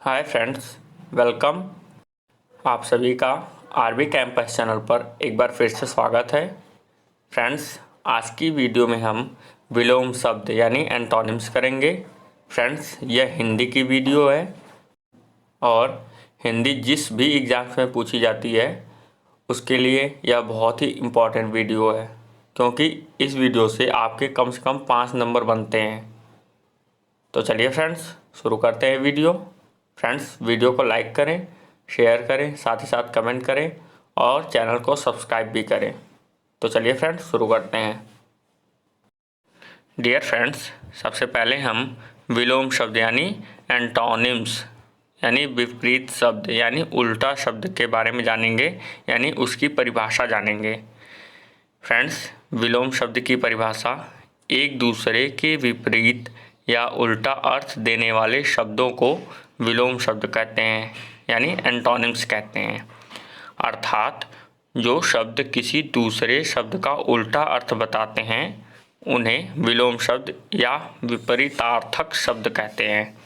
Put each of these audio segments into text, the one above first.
Hi friends, welcome. आप सभी का आरबी कैंपस चैनल पर एक बार फिर से स्वागत है। फ्रेंड्स, आज की वीडियो में हम विलोम शब्द यानी एंटोनिम्स करेंगे। फ्रेंड्स, यह हिंदी की वीडियो है और हिंदी जिस भी एग्ज़ाम्स में पूछी जाती है उसके लिए यह बहुत ही इम्पॉर्टेंट वीडियो है, क्योंकि इस वीडियो से आपके कम से कम 5 नंबर बनते हैं। तो चलिए फ्रेंड्स, शुरू करते हैं वीडियो। फ्रेंड्स, वीडियो को लाइक करें, शेयर करें, साथ ही साथ कमेंट करें और चैनल को सब्सक्राइब भी करें। तो चलिए फ्रेंड्स, शुरू करते हैं। डियर फ्रेंड्स, सबसे पहले हम विलोम शब्द यानी एंटोनिम्स यानी विपरीत शब्द यानी उल्टा शब्द के बारे में जानेंगे, यानी उसकी परिभाषा जानेंगे। फ्रेंड्स, विलोम शब्द की परिभाषा एक दूसरे के विपरीत या उल्टा अर्थ देने वाले शब्दों को विलोम शब्द कहते हैं, यानी एंटोनिम्स कहते हैं। अर्थात जो शब्द किसी दूसरे शब्द का उल्टा अर्थ बताते हैं उन्हें विलोम शब्द या विपरीतार्थक शब्द कहते हैं।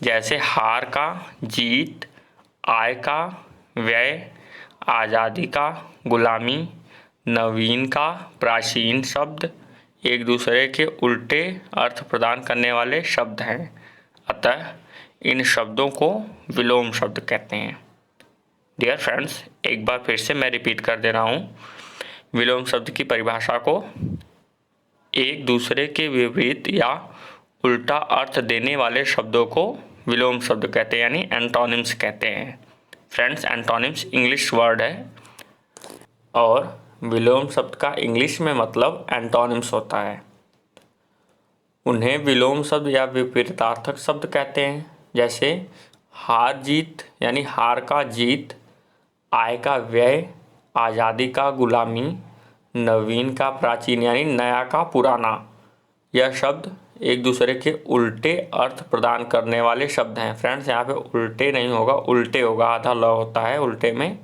जैसे हार का जीत, आय का व्यय, आज़ादी का गुलामी, नवीन का प्राचीन शब्द एक दूसरे के उल्टे अर्थ प्रदान करने वाले शब्द हैं। अतः इन शब्दों को विलोम शब्द कहते हैं। डियर फ्रेंड्स, एक बार फिर से मैं रिपीट कर दे रहा हूँ। विलोम शब्द की परिभाषा को एक दूसरे के विपरीत या उल्टा अर्थ देने वाले शब्दों को विलोम शब्द कहते हैं, यानी एंटोनिम्स कहते हैं। फ्रेंड्स, एंटोनिम्स इंग्लिश वर्ड है और विलोम शब्द का इंग्लिश में मतलब एंटोनिम्स होता है। उन्हें विलोम शब्द या विपरीतार्थक शब्द कहते हैं। जैसे हार जीत यानी हार का जीत, आय का व्यय, आज़ादी का गुलामी, नवीन का प्राचीन यानी नया का पुराना। यह शब्द एक दूसरे के उल्टे अर्थ प्रदान करने वाले शब्द हैं। फ्रेंड्स, यहाँ पे उल्टे नहीं होगा, उल्टे होगा, आधा ल होता है उल्टे में,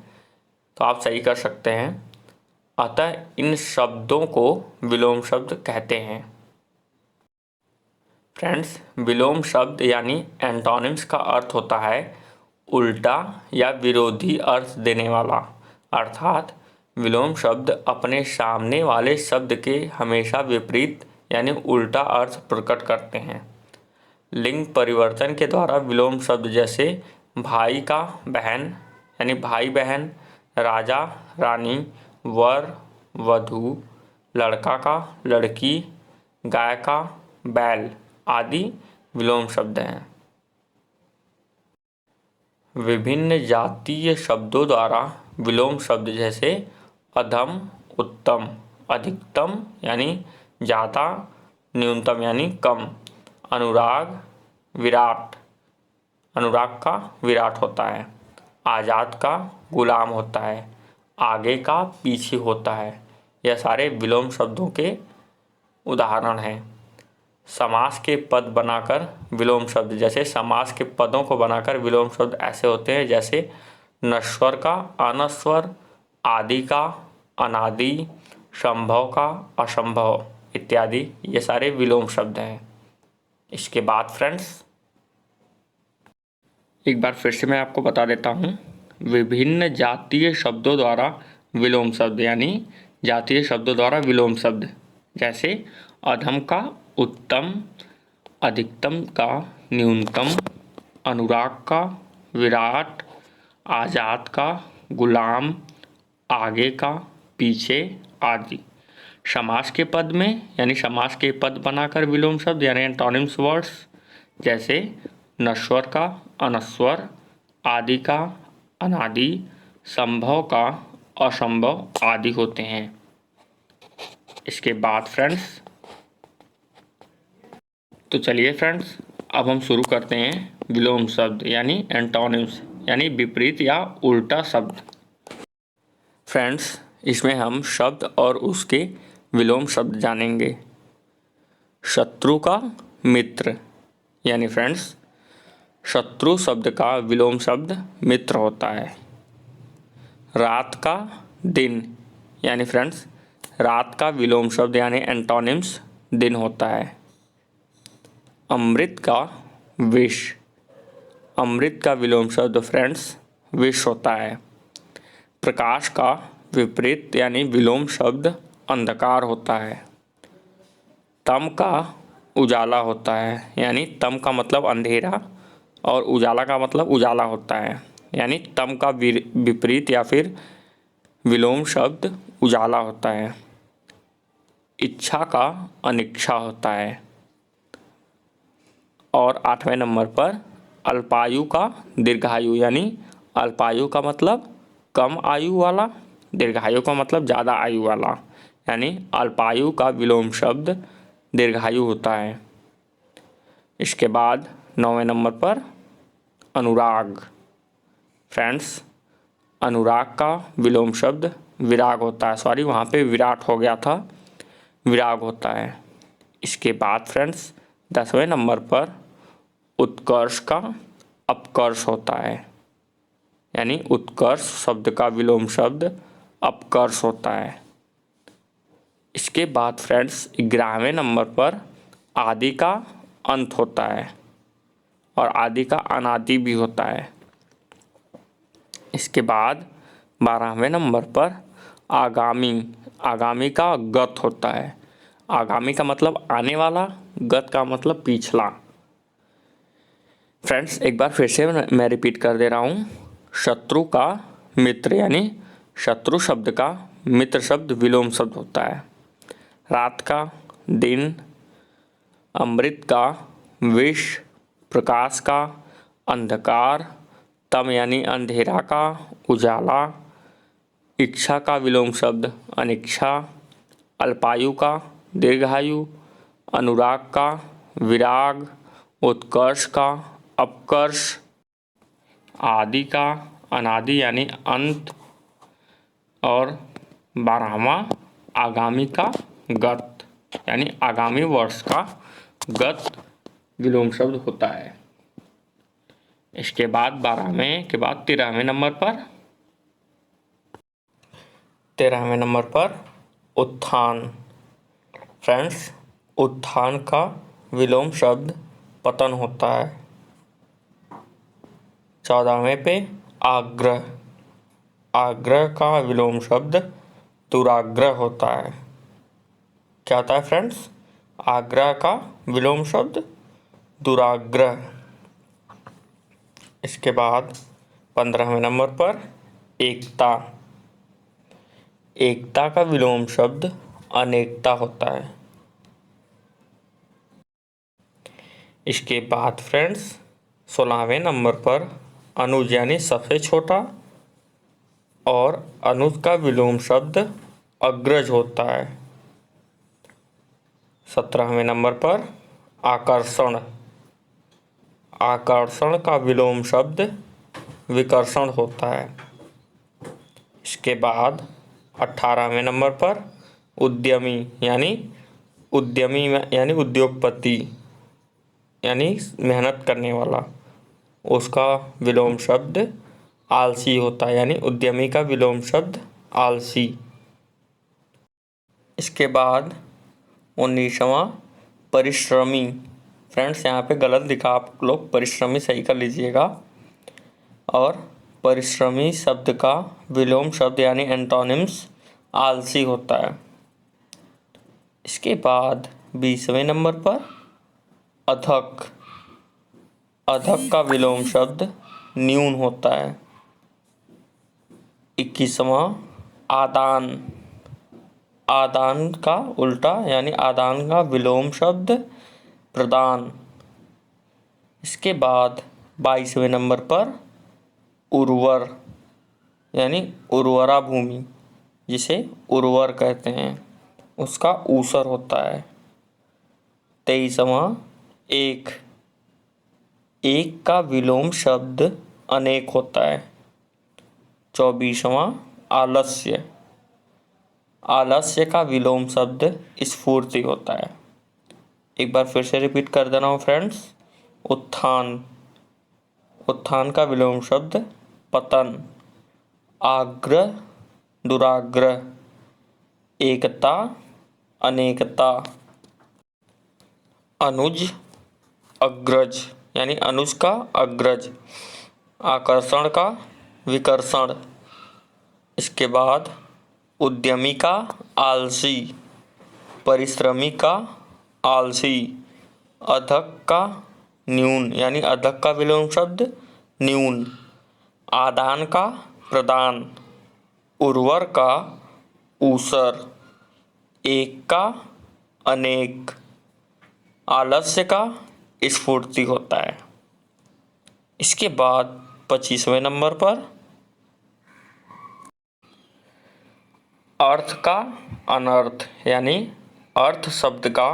तो आप सही कर सकते हैं। अतः इन शब्दों को विलोम शब्द कहते हैं। फ्रेंड्स, विलोम शब्द यानी एंटोनिम्स का अर्थ होता है उल्टा या विरोधी अर्थ देने वाला। अर्थात विलोम शब्द अपने सामने वाले शब्द के हमेशा विपरीत यानी उल्टा अर्थ प्रकट करते हैं। लिंग परिवर्तन के द्वारा विलोम शब्द जैसे भाई का बहन यानी भाई बहन, राजा रानी, वर वधू, लड़का का लड़की, गाय का बैल आदि विलोम शब्द हैं। विभिन्न जातीय शब्दों द्वारा विलोम शब्द जैसे अधम, उत्तम, अधिकतम यानी ज़्यादा, न्यूनतम यानी कम, अनुराग, विराट, अनुराग का विराट होता है, आज़ाद का गुलाम होता है, आगे का पीछे होता है, यह सारे विलोम शब्दों के उदाहरण हैं। समास के पद बनाकर विलोम शब्द जैसे समास के पदों को बनाकर विलोम शब्द ऐसे होते हैं जैसे नश्वर का अनश्वर, आदि का अनादि, संभव का असंभव इत्यादि, ये सारे विलोम शब्द हैं। इसके बाद फ्रेंड्स, एक बार फिर से मैं आपको बता देता हूँ। विभिन्न जातीय शब्दों द्वारा विलोम शब्द यानी जातीय शब्दों द्वारा विलोम शब्द जैसे अधम का उत्तम, अधिकतम का न्यूनतम, अनुराग का विराट, आज़ाद का गुलाम, आगे का पीछे आदि। समास के पद में यानी समास के पद बनाकर विलोम शब्द यानी एंटोनिम्स वर्ड्स जैसे नश्वर का अनश्वर, आदि का अनादि, संभव का असंभव आदि होते हैं। इसके बाद फ्रेंड्स, तो चलिए फ्रेंड्स, अब हम शुरू करते हैं विलोम शब्द यानी एंटोनिम्स यानी विपरीत या उल्टा शब्द। फ्रेंड्स, इसमें हम शब्द और उसके विलोम शब्द जानेंगे। शत्रु का मित्र यानी फ्रेंड्स, शत्रु शब्द का विलोम शब्द मित्र होता है। रात का दिन यानी फ्रेंड्स, रात का विलोम शब्द यानी एंटोनिम्स दिन होता है। अमृत का विष, अमृत का विलोम शब्द फ्रेंड्स विष होता है। प्रकाश का विपरीत यानी विलोम शब्द अंधकार होता है। तम का उजाला होता है, यानी तम का मतलब अंधेरा और उजाला का मतलब उजाला होता है, यानी तम का विपरीत या फिर विलोम शब्द उजाला होता है। इच्छा का अनिच्छा होता है। और 8वें नंबर पर अल्पायु का दीर्घायु, यानी अल्पायु का मतलब कम आयु वाला, दीर्घायु का मतलब ज़्यादा आयु वाला, यानी अल्पायु का विलोम शब्द दीर्घायु होता है। इसके बाद 9वें नंबर पर अनुराग। फ्रेंड्स, अनुराग का विलोम शब्द विराग होता है। सॉरी, वहाँ पे विराट हो गया था, विराग होता है। इसके बाद फ्रेंड्स 10वें नंबर पर उत्कर्ष का अपकर्ष होता है, यानी उत्कर्ष शब्द का विलोम शब्द अपकर्ष होता है। इसके बाद फ्रेंड्स 11वें नंबर पर आदि का अंत होता है और आदि का अनादि भी होता है। इसके बाद 12वें नंबर पर आगामी, आगामी का गत होता है। आगामी का मतलब आने वाला, गत का मतलब पिछला। फ्रेंड्स, एक बार फिर से मैं रिपीट कर दे रहा हूँ। शत्रु का मित्र, यानी शत्रु शब्द का मित्र शब्द विलोम शब्द होता है। रात का दिन, अमृत का विष, प्रकाश का अंधकार, तम यानी अंधेरा का उजाला, इच्छा का विलोम शब्द अनिच्छा, अल्पायु का दीर्घायु, अनुराग का विराग, उत्कर्ष का अपकर्ष, आदि का अनादि यानी अंत, और 12वां आगामी का गत, यानी आगामी वर्ष का गत विलोम शब्द होता है। इसके बाद 12वें के बाद 13वें नंबर पर 13वें नंबर पर उत्थान। फ्रेंड्स, उत्थान का विलोम शब्द पतन होता है। 14वें पे आग्रह, आग्रह का विलोम शब्द दुराग्रह होता है। क्या होता है फ्रेंड्स? आग्रह का विलोम शब्द दुराग्रह। इसके बाद 15वें नंबर पर एकता, एकता का विलोम शब्द अनेकता होता है। इसके बाद फ्रेंड्स 16वें नंबर पर अनुज यानी सबसे छोटा, और अनुज का विलोम शब्द अग्रज होता है। 17वें नंबर पर आकर्षण, आकर्षण का विलोम शब्द विकर्षण होता है। इसके बाद 18वें नंबर पर उद्यमी, यानी उद्यमी यानी उद्योगपति, यानी मेहनत करने वाला, उसका विलोम शब्द आलसी होता है, यानी उद्यमी का विलोम शब्द आलसी। इसके बाद 19वां परिश्रमी। फ्रेंड्स, यहाँ पे गलत लिखा, आप लोग परिश्रमी सही कर लीजिएगा। और परिश्रमी शब्द का विलोम शब्द यानी एंटोनिम्स आलसी होता है। इसके बाद 20वें नंबर पर अधक, अधक का विलोम शब्द न्यून होता है। 21वां आदान, आदान का उल्टा यानी आदान का विलोम शब्द प्रदान। इसके बाद 22वें नंबर पर उर्वर, यानी उर्वरा भूमि, जिसे उर्वर कहते हैं, उसका ऊसर होता है। 23वां एक, एक का विलोम शब्द अनेक होता है। 24वां आलस्य, आलस्य का विलोम शब्द स्फूर्ति होता है। एक बार फिर से रिपीट कर दे रहा हूँ फ्रेंड्स। उत्थान, उत्थान का विलोम शब्द पतन, आग्रह दुराग्रह, एकता अनेकता, अनुज अग्रज यानी अनुज का अग्रज, आकर्षण का विकर्षण। इसके बाद उद्यमी का आलसी, परिश्रमी का आलसी, अधक का न्यून यानी अधक का विलोम शब्द न्यून, आदान का प्रदान, उर्वर का ऊसर, एक का अनेक, आलस्य का स्फूर्ति होता है। इसके बाद 25वें नंबर पर अर्थ का अनर्थ यानी अर्थ शब्द का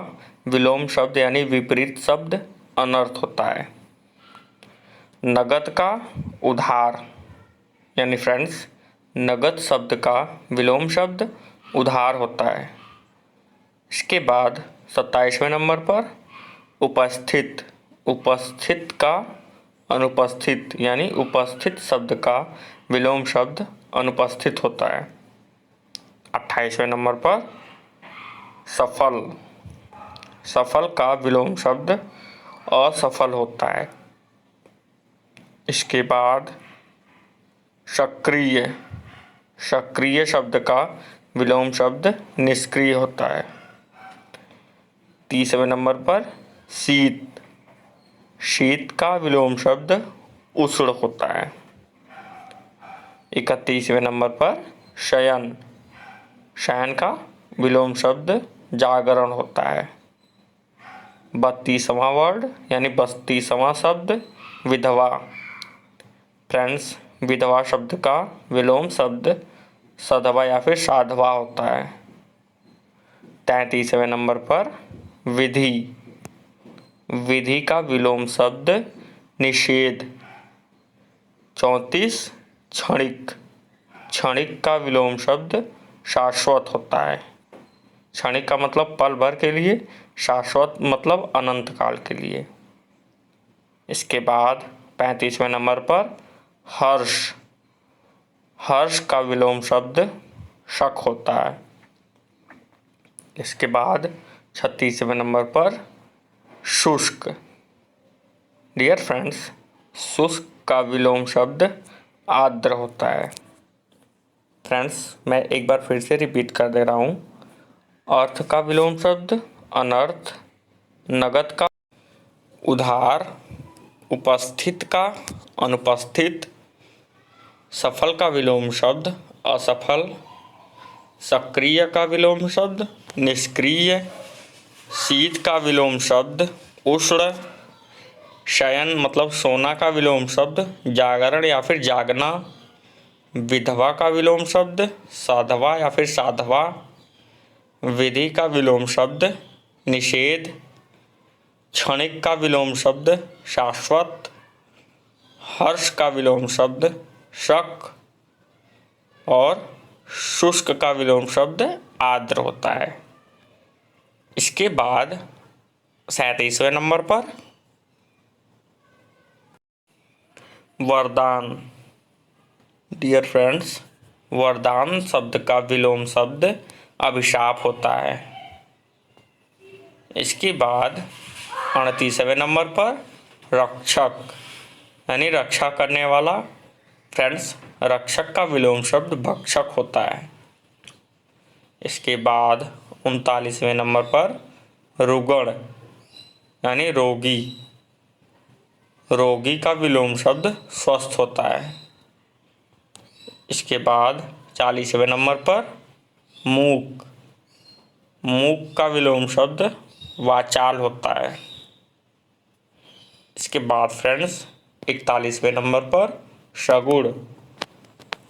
विलोम शब्द यानी विपरीत शब्द अनर्थ होता है। नगद का उधार यानी फ्रेंड्स नगद शब्द का विलोम शब्द उधार होता है। इसके बाद 27वें नंबर पर उपस्थित, उपस्थित का अनुपस्थित यानी उपस्थित शब्द का विलोम शब्द अनुपस्थित होता है। 28वें नंबर पर सफल, सफल का विलोम शब्द असफल होता है। इसके बाद सक्रिय, सक्रिय शब्द का विलोम शब्द निष्क्रिय होता है। 30वें नंबर पर शीत, शीत का विलोम शब्द उष्ण होता है। 31वें नंबर पर शयन, शयन का विलोम शब्द जागरण होता है। 32वां वर्ड यानी 32वां शब्द विधवा। फ्रेंड्स विधवा शब्द का विलोम शब्द सधवा या फिर साधवा होता है। 33वें नंबर पर विधि, विधि का विलोम शब्द निषेध। 34 क्षणिक, क्षणिक का विलोम शब्द शाश्वत होता है। क्षणिक का मतलब पल भर के लिए, शाश्वत मतलब अनंत काल के लिए। इसके बाद 35वें नंबर पर हर्ष, हर्ष का विलोम शब्द शक होता है। इसके बाद 36वें नंबर पर शुष्क। डियर फ्रेंड्स शुष्क का विलोम शब्द आर्द्र होता है। फ्रेंड्स मैं एक बार फिर से रिपीट कर दे रहा हूँ। अर्थ का विलोम शब्द अनर्थ, नगद का उधार, उपस्थित का अनुपस्थित, सफल का विलोम शब्द असफल, सक्रिय का विलोम शब्द निष्क्रिय, शीत का विलोम शब्द उष्ण, शयन मतलब सोना का विलोम शब्द जागरण या फिर जागना, विधवा का विलोम शब्द साधवा या फिर साधवा, विधि का विलोम शब्द निषेध, क्षणिक का विलोम शब्द शाश्वत, हर्ष का विलोम शब्द शक और शुष्क का विलोम शब्द आर्द्र होता है। इसके बाद 37वें नंबर पर वरदान। डियर फ्रेंड्स वरदान शब्द का विलोम शब्द अभिशाप होता है। इसके बाद 38वें नंबर पर रक्षक यानी रक्षा करने वाला। फ्रेंड्स रक्षक का विलोम शब्द भक्षक होता है। इसके बाद 39वें नंबर पर रुग्ण यानी रोगी, रोगी का विलोम शब्द स्वस्थ होता है। इसके बाद 40वें नंबर पर मूक, मूक का विलोम शब्द वाचाल होता है। इसके बाद फ्रेंड्स 41वें नंबर पर सगुण,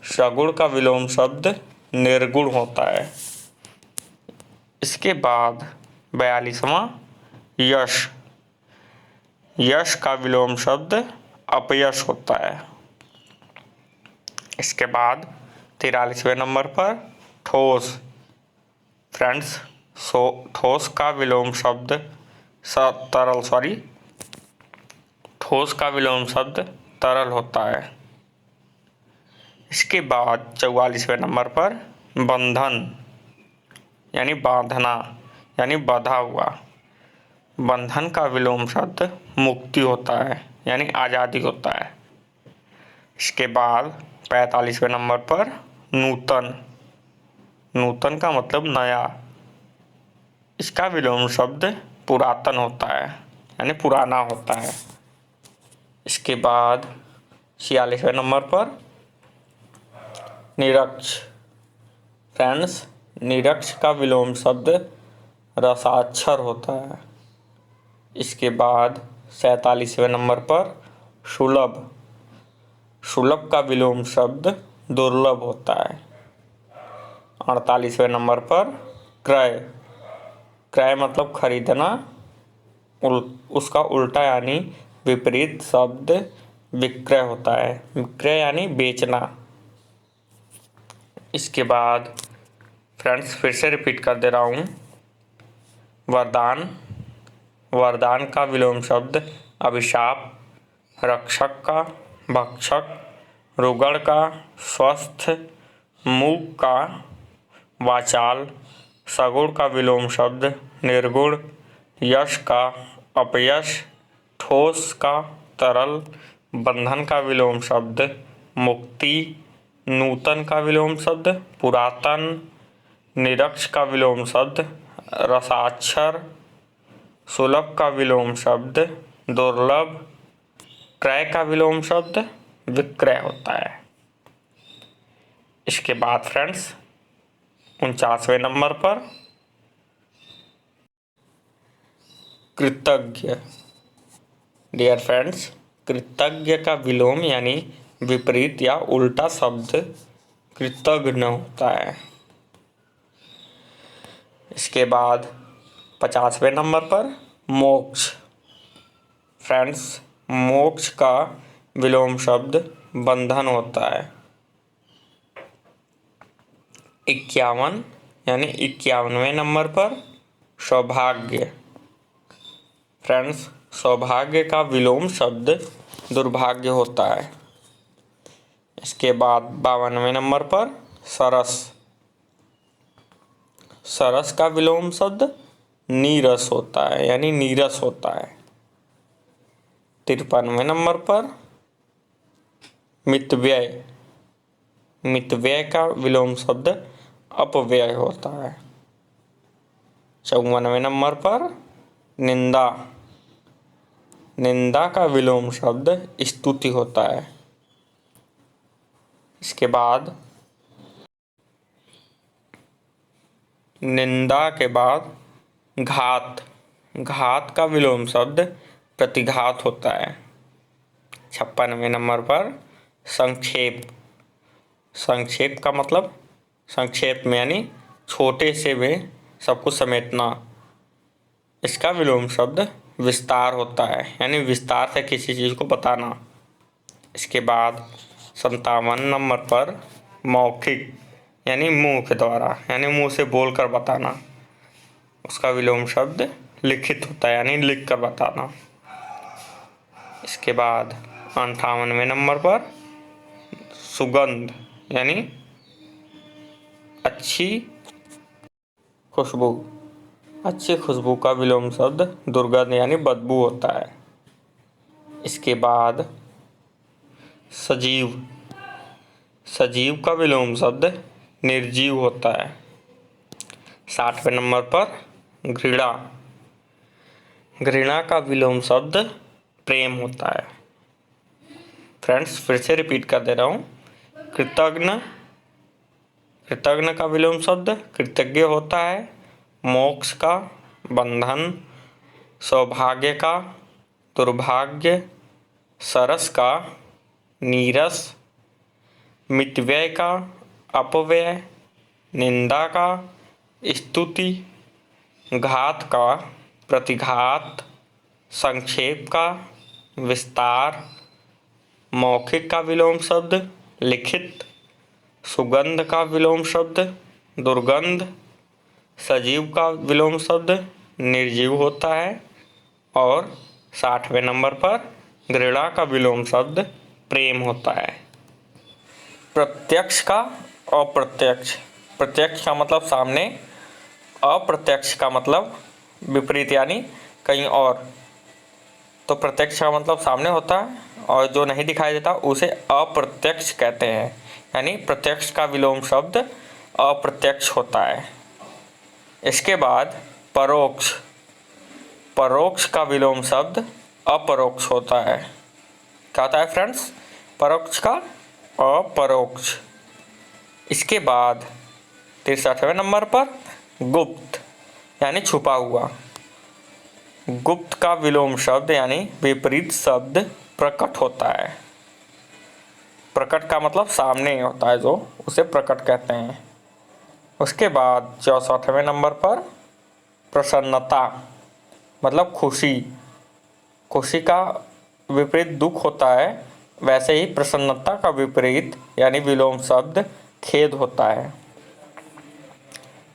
सगुण का विलोम शब्द निर्गुण होता है। इसके बाद 42वां यश, यश का विलोम शब्द अपयश होता है। इसके बाद 43वें नंबर पर ठोस। फ्रेंड्स ठोस का विलोम शब्द तरल ठोस का विलोम शब्द तरल होता है। इसके बाद 44वें नंबर पर बंधन यानी बांधना यानी बंधा हुआ, बंधन का विलोम शब्द मुक्ति होता है, यानी आज़ादी होता है। इसके बाद 45वें नंबर पर नूतन। नूतन का मतलब नया। इसका विलोम शब्द पुरातन होता है, यानी पुराना होता है। इसके बाद 46वें नंबर पर निरक्ष। फ्रेंड्स, निरक्ष का विलोम शब्द रसाक्षर होता है। इसके बाद 47वें नंबर पर सुलभ। सुलभ का विलोम शब्द दुर्लभ होता है। 48वें नंबर पर क्रय। क्रय मतलब खरीदना, उसका उल्टा यानी विपरीत शब्द विक्रय होता है। विक्रय यानी बेचना। इसके बाद फ्रेंड्स फिर से रिपीट कर दे रहा हूँ। वरदान। वरदान का विलोम शब्द अभिशाप, रक्षक का, भक्षक, रुगण का, स्वस्थ, मूक का, वाचाल, सगुण का विलोम शब्द निर्गुण, यश का, अपयश, ठोस का, तरल, बंधन का विलोम शब्द मुक्ति, नूतन का विलोम शब्द पुरातन, निरक्ष का विलोम शब्द रसाक्षर, सुलभ का विलोम शब्द दुर्लभ, क्रय का विलोम शब्द विक्रय होता है। इसके बाद फ्रेंड्स 49वें नंबर पर कृतज्ञ। डियर फ्रेंड्स, कृतज्ञ का विलोम यानी विपरीत या उल्टा शब्द कृतघ्न होता है। इसके बाद 50वें नंबर पर मोक्ष। फ्रेंड्स, मोक्ष का विलोम शब्द बंधन होता है। 51 यानी 51वें नंबर पर सौभाग्य। फ्रेंड्स, सौभाग्य का विलोम शब्द दुर्भाग्य होता है। इसके बाद 52वें नंबर पर सरस। सरस का विलोम शब्द नीरस होता है, यानी नीरस होता है। 53वें नंबर पर मितव्यय। मितव्यय का विलोम शब्द अपव्यय होता है। 54वें नंबर पर निंदा। निंदा का विलोम शब्द स्तुति होता है। इसके बाद निंदा के बाद घात। घात का विलोम शब्द प्रतिघात होता है। 56वें नंबर पर संक्षेप। संक्षेप का मतलब संक्षेप में यानी छोटे से में सब कुछ समेटना। इसका विलोम शब्द विस्तार होता है, यानी विस्तार से किसी चीज़ को बताना। इसके बाद 57 नंबर पर मौखिक यानी मुंह के द्वारा, यानी मुंह से बोलकर बताना। उसका विलोम शब्द लिखित होता है, यानी लिख कर बताना। इसके बाद 58वें नंबर पर सुगंध यानी अच्छी खुशबू। अच्छी खुशबू का विलोम शब्द दुर्गंध यानी बदबू होता है। इसके बाद सजीव। सजीव का विलोम शब्द निर्जीव होता है। 60वें नंबर पर घृणा। घृणा का विलोम शब्द प्रेम होता है। फ्रेंड्स फिर से रिपीट कर दे रहा हूँ। कृतज्ञ। कृतज्ञ का विलोम शब्द कृतज्ञ होता है। मोक्ष का, बंधन, सौभाग्य का, दुर्भाग्य, सरस का, नीरस, मितव्यय का, अपव्यय, निंदा का, स्तुति, घात का, प्रतिघात, संक्षेप का, विस्तार, मौखिक का विलोम शब्द लिखित, सुगंध का विलोम शब्द दुर्गंध, सजीव का विलोम शब्द निर्जीव होता है और 60वें नंबर पर घृणा का विलोम शब्द प्रेम होता है। प्रत्यक्ष का अप्रत्यक्ष। प्रत्यक्ष का मतलब सामने, अप्रत्यक्ष का मतलब विपरीत यानी कहीं और, तो प्रत्यक्ष का मतलब सामने होता है और जो नहीं दिखाई देता उसे अप्रत्यक्ष कहते हैं। यानी प्रत्यक्ष का विलोम शब्द अप्रत्यक्ष होता है। इसके बाद परोक्ष, परोक्ष का विलोम शब्द अपरोक्ष होता है। क्या होता है फ्रेंड्स? परोक्ष का अपरोक्ष। इसके बाद 63वें नंबर पर गुप्त यानी छुपा हुआ। गुप्त का विलोम शब्द यानी विपरीत शब्द प्रकट होता है। प्रकट का मतलब सामने होता है, जो उसे प्रकट कहते हैं। उसके बाद 64वें नंबर पर प्रसन्नता मतलब खुशी। खुशी का विपरीत दुख होता है, वैसे ही प्रसन्नता का विपरीत यानी विलोम शब्द खेद होता है।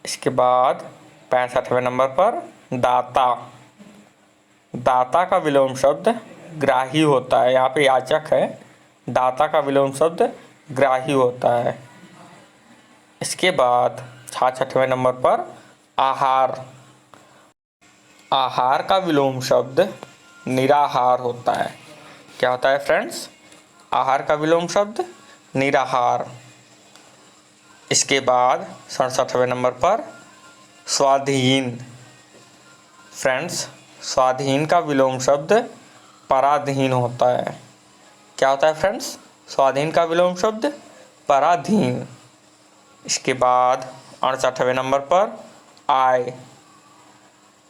इसके बाद 65वें नंबर पर दाता। दाता का विलोम शब्द ग्राही होता है। यहाँ पे याचक है, दाता का विलोम शब्द ग्राही होता है। इसके बाद 66वें नंबर पर आहार। आहार का विलोम शब्द निराहार होता है। क्या होता है फ्रेंड्स? आहार का विलोम शब्द निराहार। इसके बाद 67वें नंबर पर स्वाधीन। फ्रेंड्स, स्वाधीन का विलोम शब्द पराधीन होता है। क्या होता है फ्रेंड्स? स्वाधीन का विलोम शब्द पराधीन। इसके बाद 68वें नंबर पर आय।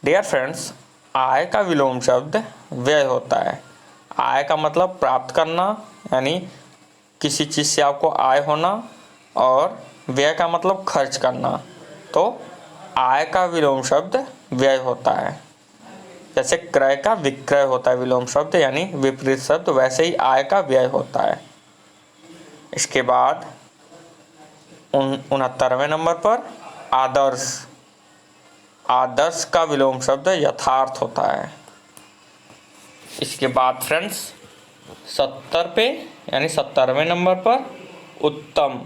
डियर फ्रेंड्स, आय का विलोम शब्द व्यय होता है। आय का मतलब प्राप्त करना, यानी किसी चीज़ से आपको आय होना, और व्यय का मतलब खर्च करना। तो आय का विलोम शब्द व्यय होता है। जैसे क्रय का विक्रय होता है विलोम शब्द यानी विपरीत शब्द, वैसे ही आय का व्यय होता है। इसके बाद 69वें नंबर पर आदर्श। आदर्श का विलोम शब्द यथार्थ होता है। इसके बाद फ्रेंड्स 70 पे यानी 70वें नंबर पर उत्तम।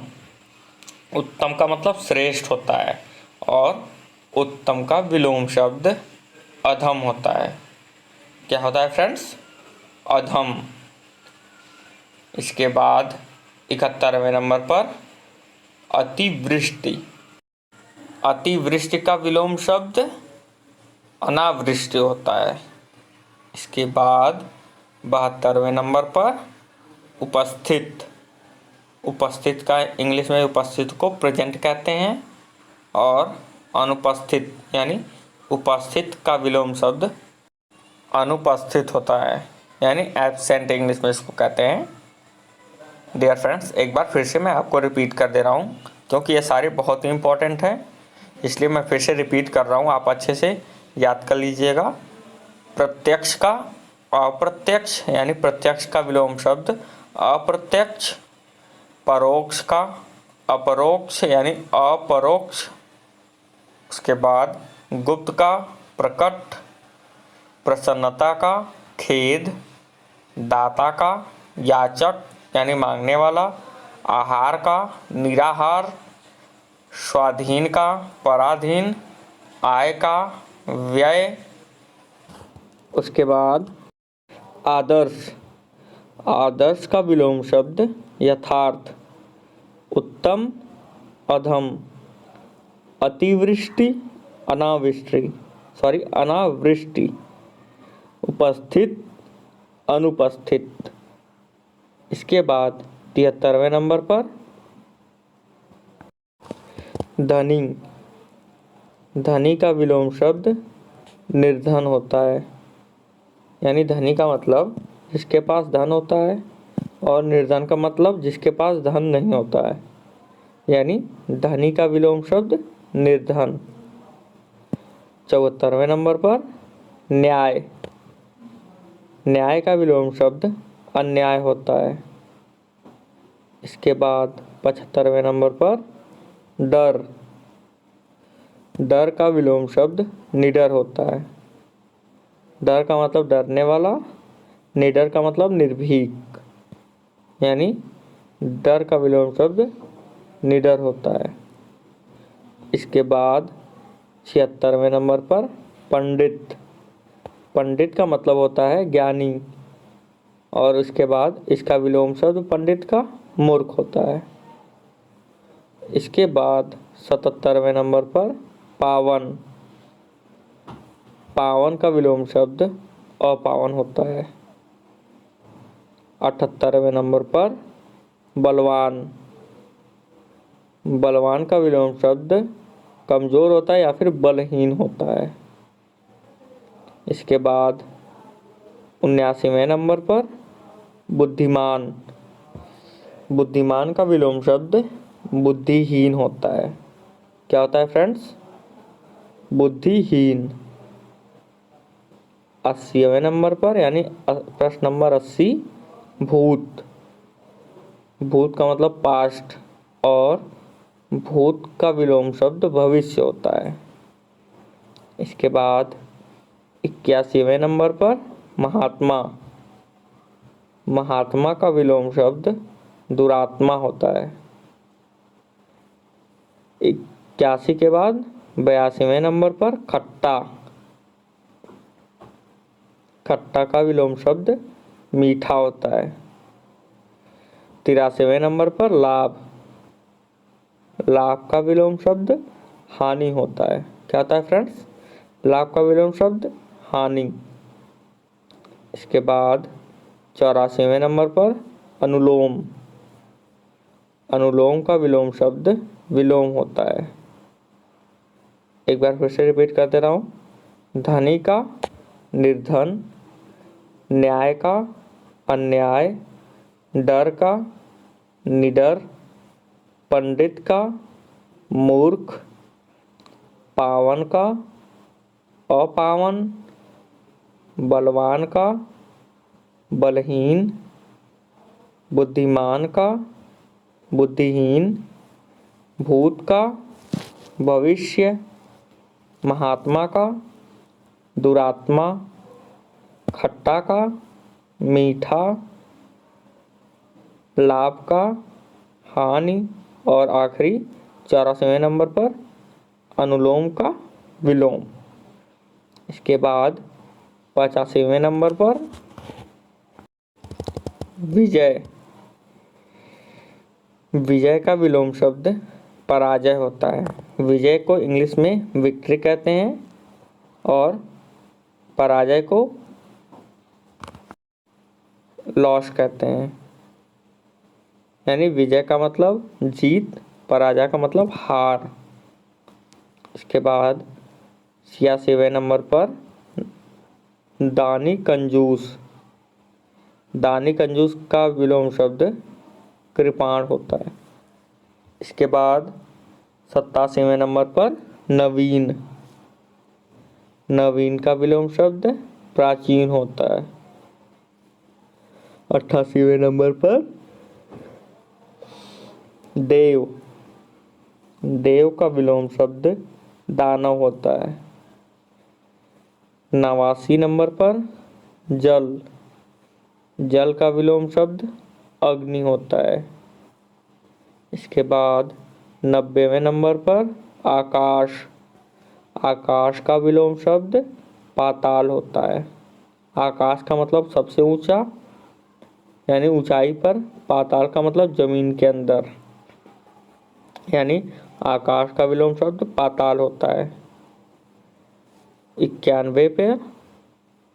उत्तम का मतलब श्रेष्ठ होता है, और उत्तम का विलोम शब्द अधम होता है। क्या होता है फ्रेंड्स? अधम। इसके बाद 71वें नंबर पर अतिवृष्टि। अतिवृष्टि का विलोम शब्द अनावृष्टि होता है। इसके बाद 72वें नंबर पर उपस्थित। उपस्थित का इंग्लिश में उपस्थित को प्रेजेंट कहते हैं, और अनुपस्थित यानी उपस्थित का विलोम शब्द अनुपस्थित होता है, यानी एब्सेंट इंग्लिश में इसको कहते हैं। डियर फ्रेंड्स, एक बार फिर से मैं आपको रिपीट कर दे रहा हूँ, क्योंकि ये सारे बहुत ही इंपॉर्टेंट हैं, इसलिए मैं फिर से रिपीट कर रहा हूँ। आप अच्छे से याद कर लीजिएगा। प्रत्यक्ष का अप्रत्यक्ष यानी प्रत्यक्ष का विलोम शब्द अप्रत्यक्ष। परोक्ष का अपरोक्ष यानी अपरोक्ष। उसके बाद गुप्त का प्रकट, प्रसन्नता का खेद, दाता का याचक यानी मांगने वाला, आहार का निराहार, स्वाधीन का पराधीन, आय का व्यय। उसके बाद आदर्श। आदर्श का विलोम शब्द यथार्थ। उत्तम अधम, अतिवृष्टि अनावृष्टि, उपस्थित अनुपस्थित। इसके बाद 73वें नंबर पर धनी। धनी का विलोम शब्द निर्धन होता है, यानी धनी का मतलब जिसके पास धन होता है, और निर्धन का मतलब जिसके पास धन नहीं होता है, यानी धनी का विलोम शब्द निर्धन। 74वें नंबर पर न्याय। न्याय का विलोम शब्द अन्याय होता है। इसके बाद 75वें नंबर पर डर। डर का विलोम शब्द निडर होता है। डर का मतलब डरने वाला, निडर का मतलब निर्भीक, यानी डर का विलोम शब्द निडर होता है। इसके बाद 76वें नंबर पर पंडित। पंडित का मतलब होता है ज्ञानी, और उसके बाद इसका विलोम शब्द पंडित का मूर्ख होता है। इसके बाद 77वें नंबर पर पावन। पावन का विलोम शब्द अपावन होता है। 78वें नंबर पर बलवान। बलवान का विलोम शब्द कमज़ोर होता है या फिर बलहीन होता है। इसके बाद 79वें नंबर पर बुद्धिमान। बुद्धिमान का विलोम शब्द बुद्धिहीन होता है। क्या होता है फ्रेंड्स? बुद्धिहीन। 80वें नंबर पर यानी प्रश्न नंबर 80 भूत। भूत का मतलब पास्ट, और भूत का विलोम शब्द भविष्य होता है। इसके बाद 81वें नंबर पर महात्मा। महात्मा का विलोम शब्द दुरात्मा होता है। 81 के बाद 82वें नंबर पर खट्टा। खट्टा का विलोम शब्द मीठा होता है। 83वें नंबर पर लाभ। लाभ का विलोम शब्द हानि होता है। क्या होता है फ्रेंड्स? लाभ का विलोम शब्द हानि। इसके बाद 84वें नंबर पर अनुलोम। अनुलोम का विलोम शब्द विलोम होता है। एक बार फिर से रिपीट करते रहा हूँ। धनी का निर्धन, न्याय का अन्याय, डर का निडर, पंडित का मूर्ख, पावन का अपावन, बलवान का बलहीन, बुद्धिमान का बुद्धिहीन, भूत का भविष्य, महात्मा का दुरात्मा, खट्टा का मीठा, लाभ का हानि, और आखिरी 84वें नंबर पर अनुलोम का विलोम। इसके बाद 85वें नंबर पर विजय। विजय का विलोम शब्द पराजय होता है। विजय को इंग्लिश में विक्ट्री कहते हैं और पराजय को लॉस कहते हैं। यानी विजय का मतलब जीत, पराजय का मतलब हार। इसके बाद 86वें नंबर पर दानी कंजूस। दानी कंजूस का विलोम शब्द कृपाण होता है। इसके बाद 87वें नंबर पर नवीन। नवीन का विलोम शब्द प्राचीन होता है। 88वें नंबर पर देव। देव का विलोम शब्द दानव होता है। 89 नंबर पर जल। जल का विलोम शब्द अग्नि होता है। इसके बाद 90वें नंबर पर आकाश। आकाश का विलोम शब्द पाताल होता है। आकाश का मतलब सबसे ऊंचा यानी ऊंचाई पर, पाताल का मतलब जमीन के अंदर, यानी आकाश का विलोम शब्द पाताल होता है। 91 पे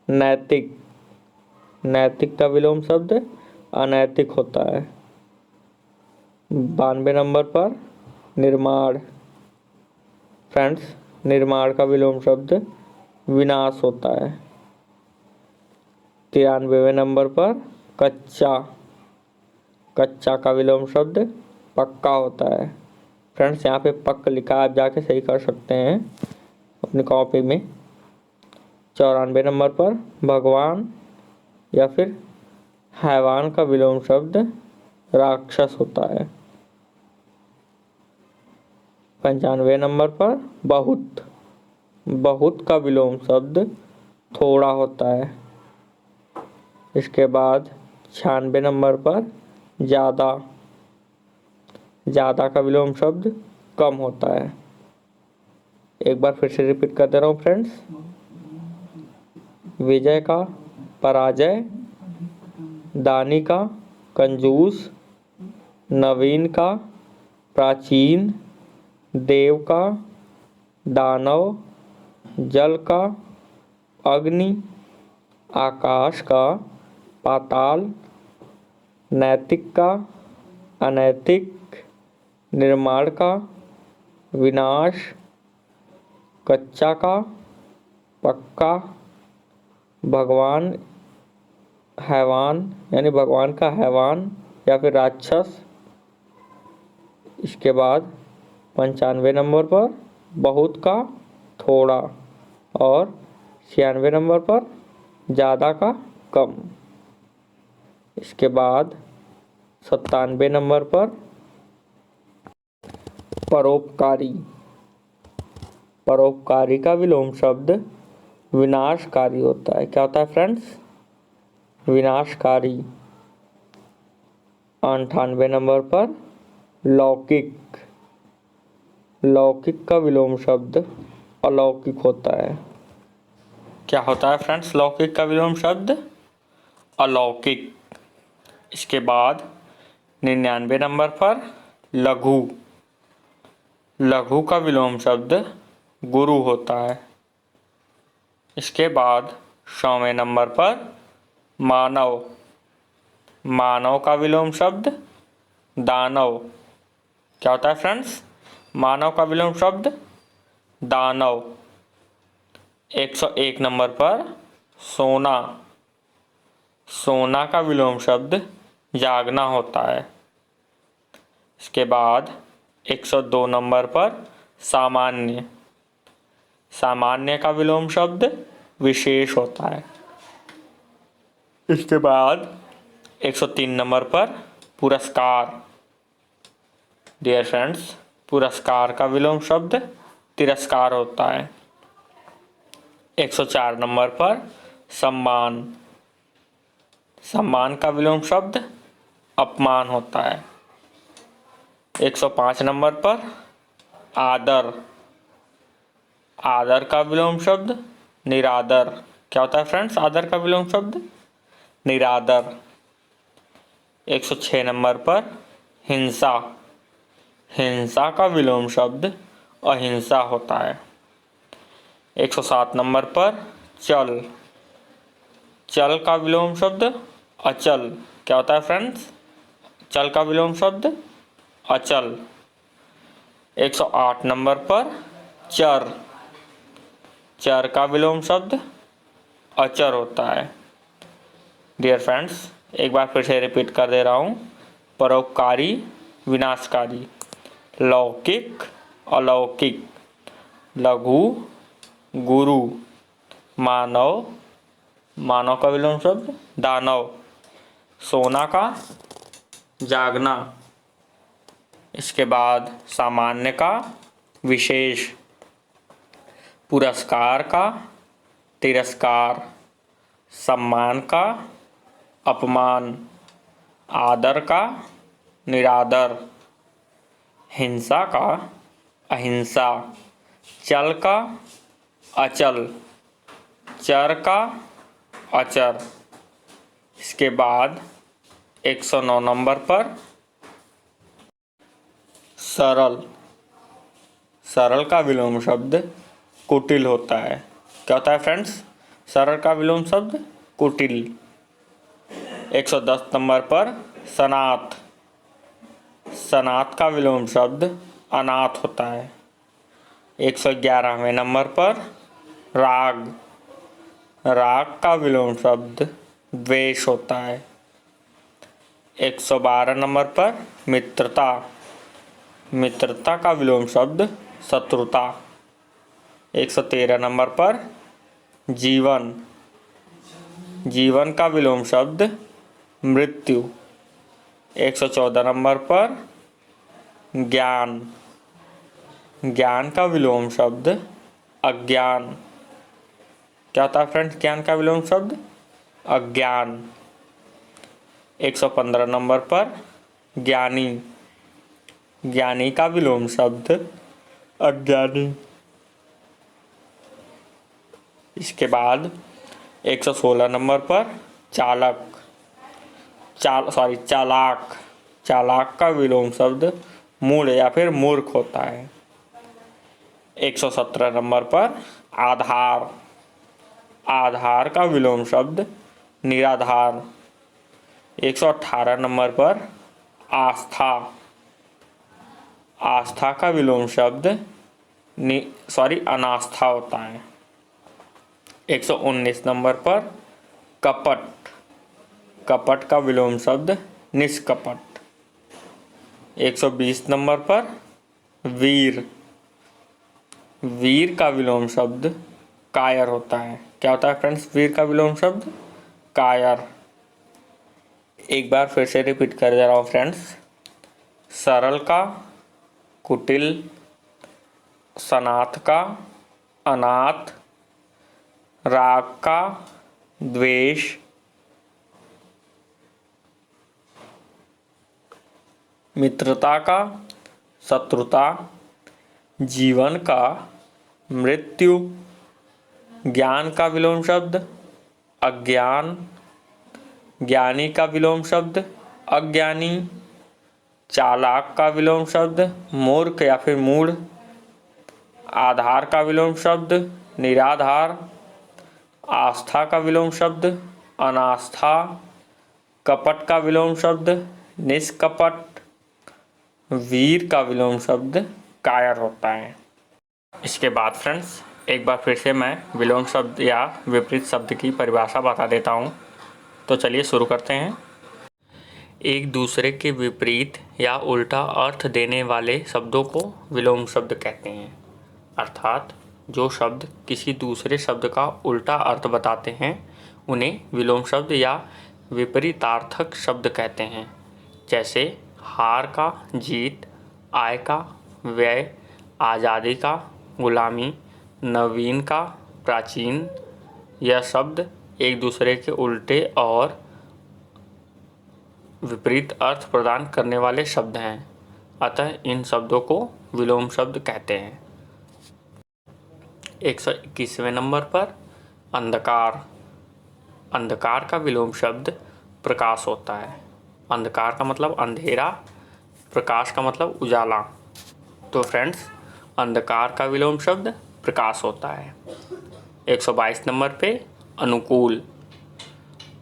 नैतिक। नैतिक का विलोम शब्द अनैतिक होता है। 92 नंबर पर निर्माण। फ्रेंड्स, निर्माण का विलोम शब्द विनाश होता है। 93वें नंबर पर कच्चा। कच्चा का विलोम शब्द पक्का होता है। फ्रेंड्स, यहाँ पे पक्क लिखा है, आप जाके सही कर सकते हैं अपनी कॉपी में। 94 नंबर पर भगवान या फिर हैवान का विलोम शब्द राक्षस होता है। 95 नंबर पर बहुत। बहुत का विलोम शब्द थोड़ा होता है। इसके बाद 96 नंबर पर ज़्यादा। ज़्यादा का विलोम शब्द कम होता है। एक बार फिर से रिपीट कर दे रहा हूँ फ्रेंड्स। विजय का पराजय, दानी का कंजूस, नवीन का प्राचीन, देव का दानव, जल का अग्नि, आकाश का पाताल, नैतिक का अनैतिक, निर्माण का विनाश, कच्चा का पक्का, भगवान हैवान यानी भगवान का हैवान या फिर राक्षस। इसके बाद 95 नंबर पर बहुत का थोड़ा और 96 नंबर पर ज़्यादा का कम। इसके बाद 97 नंबर पर परोपकारी। परोपकारी का विलोम शब्द विनाशकारी होता है। क्या होता है फ्रेंड्स? विनाशकारी। 98 नंबर पर लौकिक। लौकिक का विलोम शब्द अलौकिक होता है। क्या होता है फ्रेंड्स लौकिक का विलोम शब्द? अलौकिक। इसके बाद 99 नंबर पर लघु। लघु का विलोम शब्द गुरु होता है। इसके बाद 100वें नंबर पर मानव। मानव का विलोम शब्द दानव। क्या होता है फ्रेंड्स? मानव का विलोम शब्द दानव। 101 नंबर पर सोना। सोना का विलोम शब्द जागना होता है। इसके बाद 102 नंबर पर सामान्य। सामान्य का विलोम शब्द विशेष होता है। इसके बाद 103 नंबर पर पुरस्कार। डियर फ्रेंड्स, पुरस्कार का विलोम शब्द तिरस्कार होता है। 104 नंबर पर सम्मान। सम्मान का विलोम शब्द अपमान होता है। 105 नंबर पर आदर। आदर का विलोम शब्द निरादर। क्या होता है फ्रेंड्स आदर का विलोम शब्द? निरादर। 106 नंबर पर हिंसा। हिंसा का विलोम शब्द अहिंसा होता है। 107 नंबर पर चल। चल का विलोम शब्द अचल। क्या होता है फ्रेंड्स? चल का विलोम शब्द अचल। 108 नंबर पर चर। चर का विलोम शब्द अचर होता है। डियर फ्रेंड्स, एक बार फिर से रिपीट कर दे रहा हूँ। परोपकारी, विनाशकारी, लौकिक, अलौकिक, लघु, गुरु, मानव, मानव का विलोम शब्द दानव, सोना का जागना। इसके बाद सामान्य का विशेष, पुरस्कार का तिरस्कार, सम्मान का अपमान, आदर का निरादर, हिंसा का अहिंसा, चल का अचल, चर का अचर। इसके बाद 109 नंबर पर सरल। सरल का विलोम शब्द कुटिल होता है। क्या होता है फ्रेंड्स? सरल का विलोम शब्द कुटिल। 110 नंबर पर सनाथ। सनाथ का विलोम शब्द अनाथ होता है। 111वें नंबर पर राग। राग का विलोम शब्द द्वेष होता है। 112 नंबर पर मित्रता। मित्रता का विलोम शब्द शत्रुता। 113 नंबर पर जीवन। जीवन का विलोम शब्द मृत्यु। 114 नंबर पर ज्ञान। ज्ञान का विलोम शब्द अज्ञान। क्या होता है फ्रेंड्स ज्ञान का विलोम शब्द? अज्ञान। 115 नंबर पर ज्ञानी। ज्ञानी का विलोम शब्द अज्ञानी। इसके बाद 116 नंबर पर चालक, चालाक। चालाक का विलोम शब्द मूढ़ या फिर मूर्ख होता है। 117 नंबर पर आधार। आधार का विलोम शब्द निराधार। 118 नंबर पर आस्था। आस्था का विलोम शब्द अनास्था होता है। 119 नंबर पर कपट। कपट का विलोम शब्द निष्कपट। 120 नंबर पर वीर। वीर का विलोम शब्द कायर होता है। क्या होता है फ्रेंड्स वीर का विलोम शब्द? कायर। एक बार फिर से रिपीट कर दे रहा हूँ फ्रेंड्स। सरल का कुटिल, सनाथ का अनाथ, राग का द्वेष, मित्रता का शत्रुता, जीवन का मृत्यु, ज्ञान का विलोम शब्द अज्ञान, ज्ञानी का विलोम शब्द अज्ञानी, चालाक का विलोम शब्द मूर्ख या फिर मूढ़, आधार का विलोम शब्द निराधार, आस्था का विलोम शब्द अनास्था, कपट का विलोम शब्द निष्कपट, वीर का विलोम शब्द कायर होता है। इसके बाद फ्रेंड्स एक बार फिर से मैं विलोम शब्द या विपरीत शब्द की परिभाषा बता देता हूँ। तो चलिए शुरू करते हैं। एक दूसरे के विपरीत या उल्टा अर्थ देने वाले शब्दों को विलोम शब्द कहते हैं। अर्थात जो शब्द किसी दूसरे शब्द का उल्टा अर्थ बताते हैं उन्हें विलोम शब्द या विपरीतार्थक शब्द कहते हैं। जैसे हार का जीत, आय का व्यय, आज़ादी का गुलामी, नवीन का प्राचीन। यह शब्द एक दूसरे के उल्टे और विपरीत अर्थ प्रदान करने वाले शब्द हैं, अतः इन शब्दों को विलोम शब्द कहते हैं। 121वें नंबर पर अंधकार। अंधकार का विलोम शब्द प्रकाश होता है। अंधकार का मतलब अंधेरा, प्रकाश का मतलब उजाला। तो फ्रेंड्स अंधकार का विलोम शब्द प्रकाश होता है। 122 नंबर पे अनुकूल।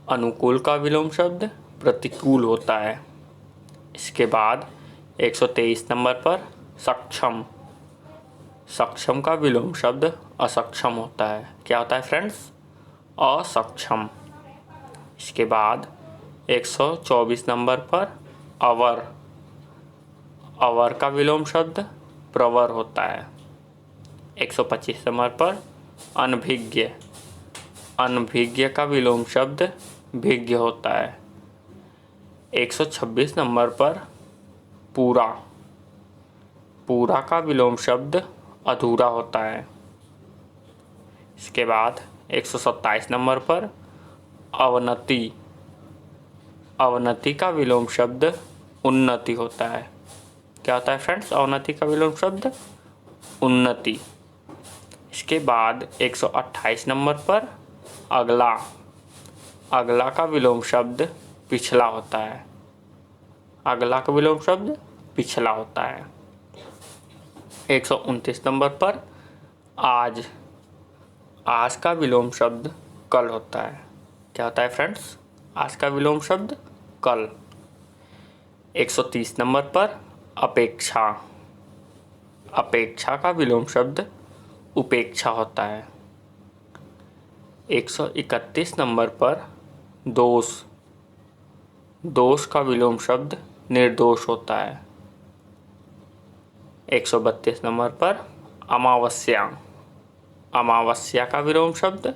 अनुकूल का विलोम शब्द प्रतिकूल होता है। इसके बाद 123 नंबर पर सक्षम। सक्षम का विलोम शब्द असक्षम होता है। क्या होता है फ्रेंड्स? असक्षम। इसके बाद 124 नंबर पर अवर। अवर का विलोम शब्द प्रवर होता है। 125 नंबर पर अनभिज्ञ। अनभिज्ञ का विलोम शब्द भिज्ञ होता है। 126 नंबर पर पूरा। पूरा का विलोम शब्द अधूरा होता है। इसके बाद 127 नंबर पर अवनति। अवनति का विलोम शब्द उन्नति होता है। क्या होता है फ्रेंड्स अवनति का विलोम शब्द? उन्नति। इसके बाद 128 नंबर पर अगला। अगला का विलोम शब्द पिछला होता है। अगला का विलोम शब्द पिछला होता है। 129 नंबर पर आज। आज का विलोम शब्द कल होता है। क्या होता है फ्रेंड्स? आज का विलोम शब्द कल। 130 नंबर पर अपेक्षा। अपेक्षा का विलोम शब्द उपेक्षा होता है। 131 नंबर पर दोष। दोष का विलोम शब्द निर्दोष होता है। 132 नंबर पर अमावस्या। अमावस्या का विलोम शब्द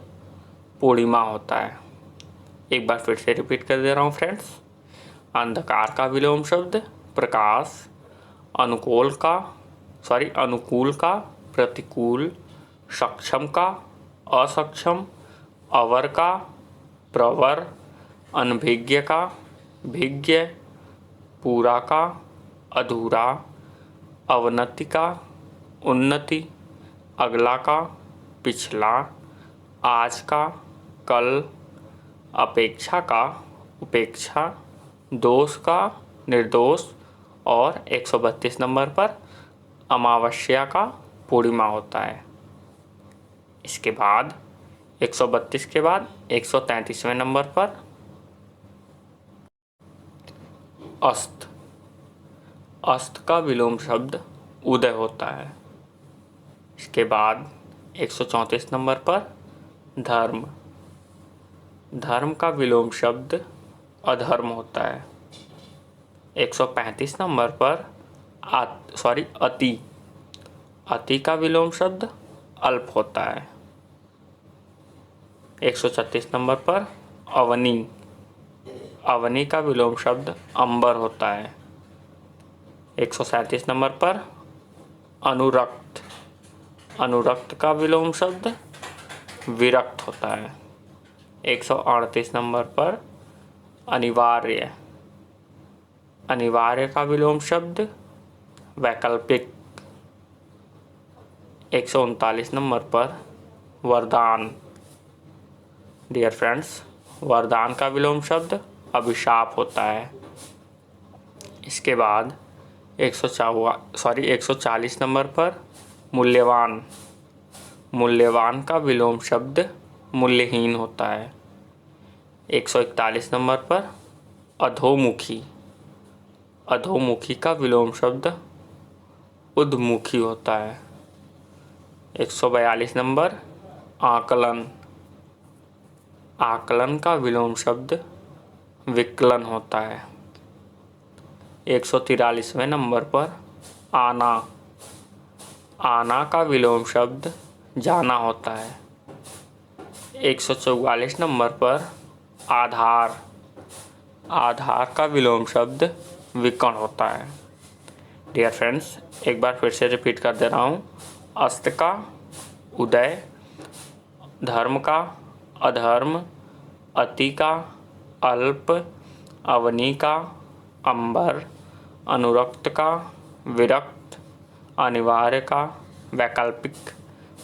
पूर्णिमा होता है। एक बार फिर से रिपीट कर दे रहा हूँ फ्रेंड्स। अंधकार का विलोम शब्द प्रकाश। अनुकूल का प्रतिकूल, सक्षम का असक्षम, अवर का प्रवर, अनभिज्ञ का भिज्ञ, पूरा का अधूरा, अवनति का उन्नति, अगला का पिछला, आज का कल, अपेक्षा का उपेक्षा, दोष का निर्दोष और 132 नंबर पर अमावस्या का पूर्णिमा होता है। इसके बाद 132 के बाद 133वें नंबर पर अस्त। अस्त का विलोम शब्द उदय होता है। इसके बाद 134 नंबर पर धर्म। धर्म का विलोम शब्द अधर्म होता है। 135 नंबर पर अति। अति का विलोम शब्द अल्प होता है। 136 नंबर पर अवनी। अवनी का विलोम शब्द अंबर होता है। 137 नंबर पर अनुरक्त। अनुरक्त का विलोम शब्द विरक्त होता है। 138 नंबर पर अनिवार्य। अनिवार्य का विलोम शब्द वैकल्पिक। 139 नंबर पर वरदान। डियर फ्रेंड्स, वरदान का विलोम शब्द अभिशाप होता है। इसके बाद 140 नंबर पर मूल्यवान। मूल्यवान का विलोम शब्द मूल्यहीन होता है। 141 नंबर पर अधोमुखी। अधोमुखी का विलोम शब्द उद्मुखी होता है। 142 नंबर आकलन। आकलन का विलोम शब्द विकलन होता है। 143वें नंबर पर आना। आना का विलोम शब्द जाना होता है। 144 नंबर पर आधार। आधार का विलोम शब्द विकर्ण होता है। डियर फ्रेंड्स, एक बार फिर से रिपीट कर दे रहा हूँ। अस्त का उदय, धर्म का अधर्म, अति का अल्प, अवनी का अंबर, अनुरक्त का विरक्त, अनिवार्य का वैकल्पिक,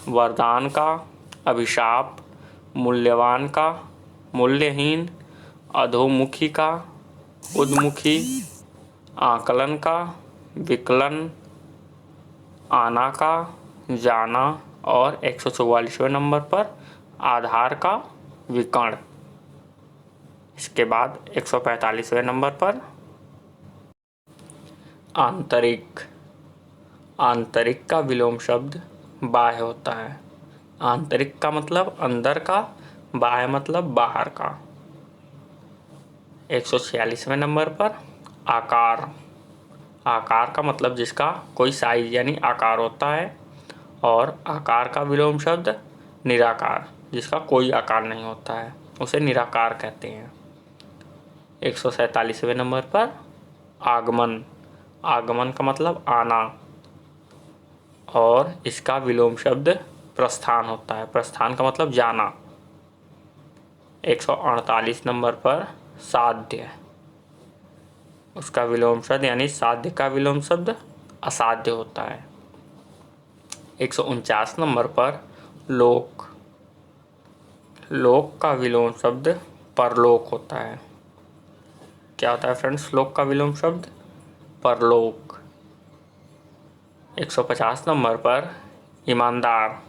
वरदान का अभिशाप, मूल्यवान का मूल्यहीन, अधोमुखी का उद्मुखी, आकलन का विकलन, आना का जाना और 144वें नंबर पर आधार का विकर्ण। इसके बाद 145वें नंबर पर आंतरिक। आंतरिक का विलोम शब्द बाह्य होता है। आंतरिक का मतलब अंदर का, बाह्य मतलब बाहर का। 146वें नंबर पर आकार। आकार का मतलब जिसका कोई साइज यानी आकार होता है। और आकार का विलोम शब्द निराकार, जिसका कोई आकार नहीं होता है, उसे निराकार कहते हैं। 147वें नंबर पर आगमन। आगमन का मतलब आना और इसका विलोम शब्द प्रस्थान होता है। प्रस्थान का मतलब जाना। 148 नंबर पर साध्य। उसका विलोम शब्द यानी साध्य का विलोम शब्द असाध्य होता है। 149 नंबर पर लोक। लोक का विलोम शब्द परलोक होता है। क्या होता है फ्रेंड्स लोक का विलोम शब्द? परलोक। 150 नंबर पर ईमानदार।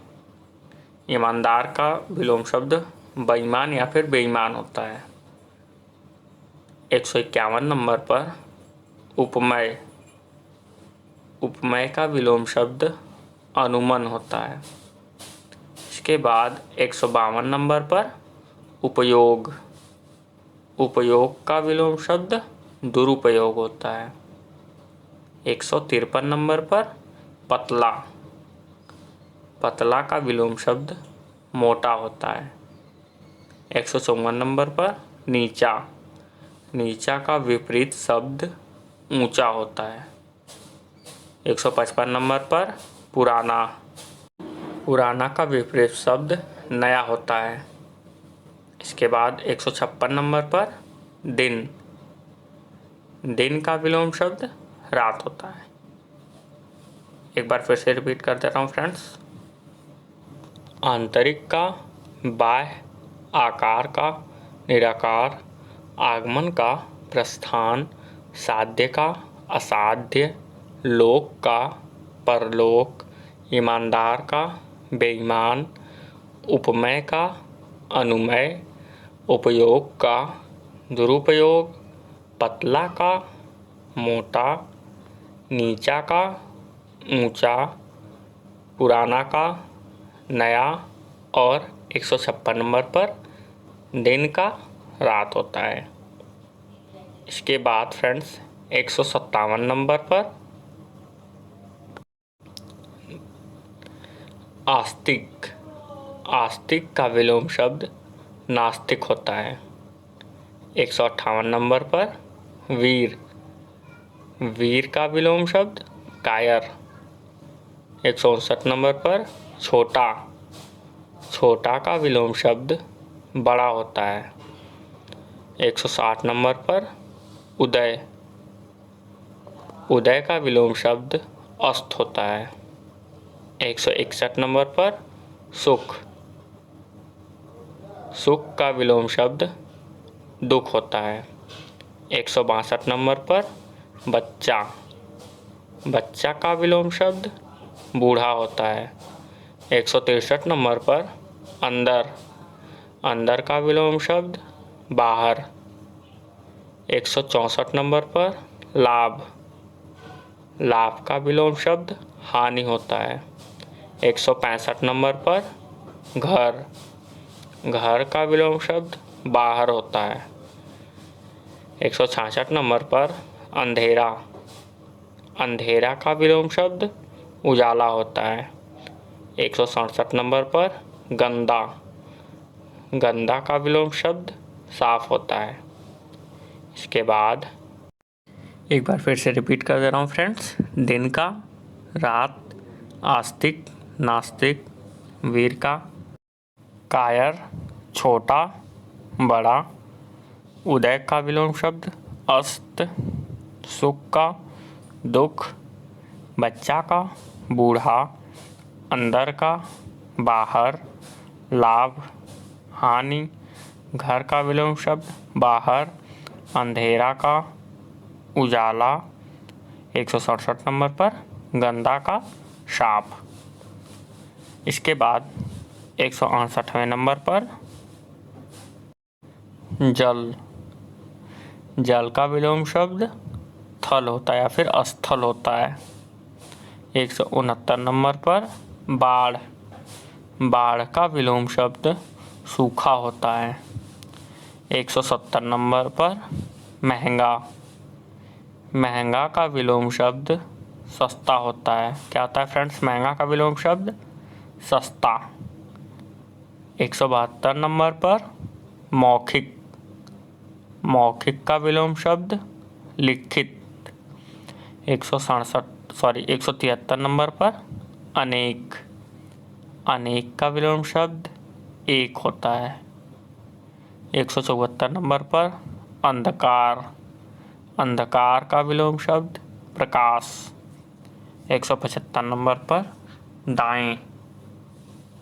ईमानदार का विलोम शब्द बेईमान या फिर बेईमान होता है। 151 नंबर पर उपमेय। उपमेय का विलोम शब्द अनुमान होता है। इसके बाद 152 नंबर पर उपयोग। उपयोग का विलोम शब्द दुरुपयोग होता है। 153 नंबर पर पतला। पतला का विलोम शब्द मोटा होता है। 154 नंबर पर नीचा। नीचा का विपरीत शब्द ऊंचा होता है। 155 नंबर पर पुराना। पुराना का विपरीत शब्द नया होता है। इसके बाद 156 नंबर पर दिन। दिन का विलोम शब्द रात होता है। एक बार फिर से रिपीट कर दे रहा हूँ फ्रेंड्स। आंतरिक का बाह्य, आकार का, निराकार, आगमन का, प्रस्थान, साध्य का, असाध्य, लोक का, परलोक, ईमानदार का, बेईमान, उपमेय का, अनुमेय, उपयोग का, दुरुपयोग, पतला का, मोटा, नीचा का, ऊंचा, पुराना का, नया और 156 नंबर पर दिन का रात होता है। इसके बाद फ्रेंड्स 157 नंबर पर आस्तिक। आस्तिक का विलोम शब्द नास्तिक होता है। 158 नंबर पर वीर। वीर का विलोम शब्द कायर। 159 नंबर पर छोटा। छोटा का विलोम शब्द बड़ा होता है। 160 नंबर पर उदय। उदय का विलोम शब्द अस्त होता है। 161 नंबर पर सुख। सुख का विलोम शब्द दुख होता है। 162 नंबर पर बच्चा। बच्चा का विलोम शब्द बूढ़ा होता है। 163 नंबर पर अंदर। अंदर का विलोम शब्द बाहर। 164 नंबर पर लाभ। लाभ का विलोम शब्द हानि होता है। 165 नंबर पर घर। घर का विलोम शब्द बाहर होता है। 166 नंबर पर अंधेरा। अंधेरा का विलोम शब्द उजाला होता है। 167 नंबर पर गंदा। गंदा का विलोम शब्द साफ होता है। इसके बाद एक बार फिर से रिपीट कर दे रहा हूँ फ्रेंड्स। दिन का, रात, आस्तिक, नास्तिक, वीर का, कायर, छोटा, बड़ा, उदय का विलोम शब्द अस्त, सुख का, दुख, बच्चा का, बूढ़ा, अंदर का, बाहर, लाभ, हानि, घर का विलोम शब्द बाहर, अंधेरा का, उजाला, 167 नंबर पर गंदा का, साफ। इसके बाद 168वें नंबर पर जल। जल का विलोम शब्द थल होता है या फिर स्थल होता है। 169 नंबर पर बाढ़। बाढ़ का विलोम शब्द सूखा होता है। 170 नंबर पर महंगा। महंगा का विलोम शब्द सस्ता होता है। क्या होता है फ्रेंड्स महंगा का विलोम शब्द? सस्ता। 172 नंबर पर मौखिक। मौखिक का विलोम शब्द लिखित। 173 नंबर पर अनेक। अनेक का विलोम शब्द एक होता है। 174 नंबर पर अंधकार। अंधकार का विलोम शब्द प्रकाश। 175 नंबर पर दाएं।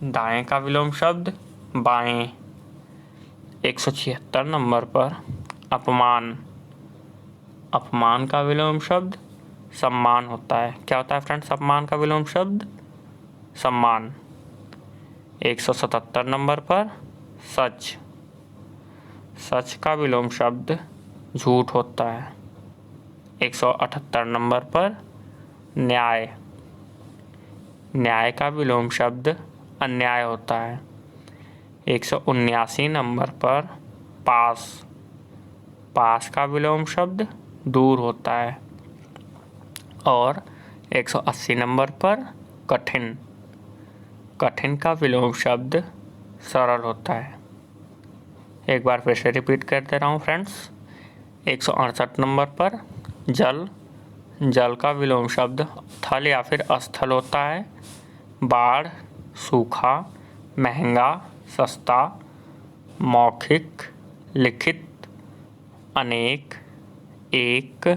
दाएं का विलोम शब्द बाएं। 176 नंबर पर अपमान। अपमान का विलोम शब्द सम्मान होता है। क्या होता है फ्रेंड्स अपमान का विलोम शब्द? सम्मान। 177 नंबर पर सच। सच का विलोम शब्द झूठ होता है। 178 नंबर पर न्याय। न्याय का विलोम शब्द अन्याय होता है। 179 नंबर पर पास। पास का विलोम शब्द दूर होता है। और 180 नंबर पर कठिन। कठिन का विलोम शब्द सरल होता है। एक बार फिर से रिपीट कर दे रहा हूँ फ्रेंड्स। 168 नंबर पर जल। जल का विलोम शब्द थल या फिर स्थल होता है। बाढ़, सूखा, महंगा, सस्ता, मौखिक, लिखित, अनेक, एक,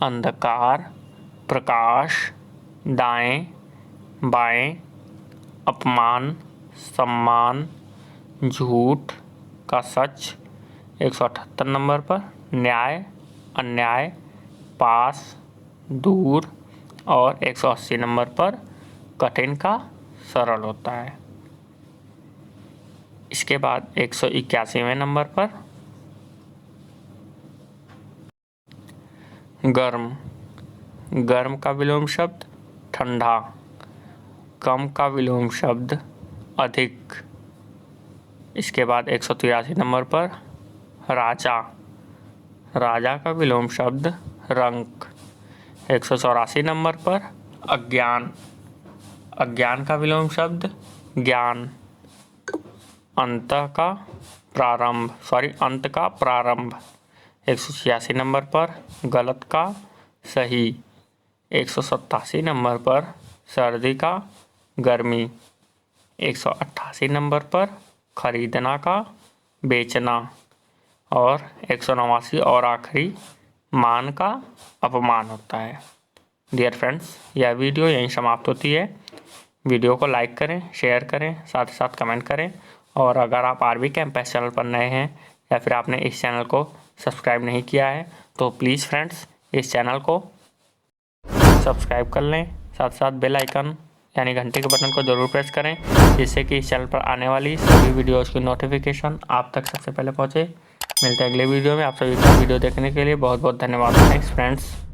अंधकार, प्रकाश, दाएं, बाएं, अपमान, सम्मान, झूठ, का सच 178 नंबर पर, न्याय, अन्याय, पास, दूर और 180 नंबर पर कठिन का सरल होता है। इसके बाद 181वें नंबर पर गर्म। गर्म का विलोम शब्द ठंडा। कम का विलोम शब्द अधिक। इसके बाद 183 नंबर पर राजा। राजा का विलोम शब्द रंक। 184 नंबर पर अज्ञान। अज्ञान का विलोम शब्द ज्ञान। अंत का प्रारंभ। 186 नंबर पर गलत का सही। 187 नंबर पर सर्दी का गर्मी। 188 नंबर पर खरीदना का बेचना और 189 और आखिरी मान का अपमान होता है। डियर फ्रेंड्स, यह वीडियो यहीं समाप्त होती है। वीडियो को लाइक करें, शेयर करें, साथ ही साथ कमेंट करें। और अगर आप आरबी कैंपस चैनल पर नए हैं या फिर आपने इस चैनल को सब्सक्राइब नहीं किया है तो प्लीज़ फ्रेंड्स इस चैनल को सब्सक्राइब कर लें। साथ साथ बेल आइकन यानी घंटे के बटन को ज़रूर प्रेस करें, जिससे कि इस चैनल पर आने वाली सभी वीडियोस की नोटिफिकेशन आप तक सबसे पहले पहुंचे। मिलते हैं अगले वीडियो में। आप सभी का वीडियो देखने के लिए बहुत बहुत धन्यवाद। Thanks friends.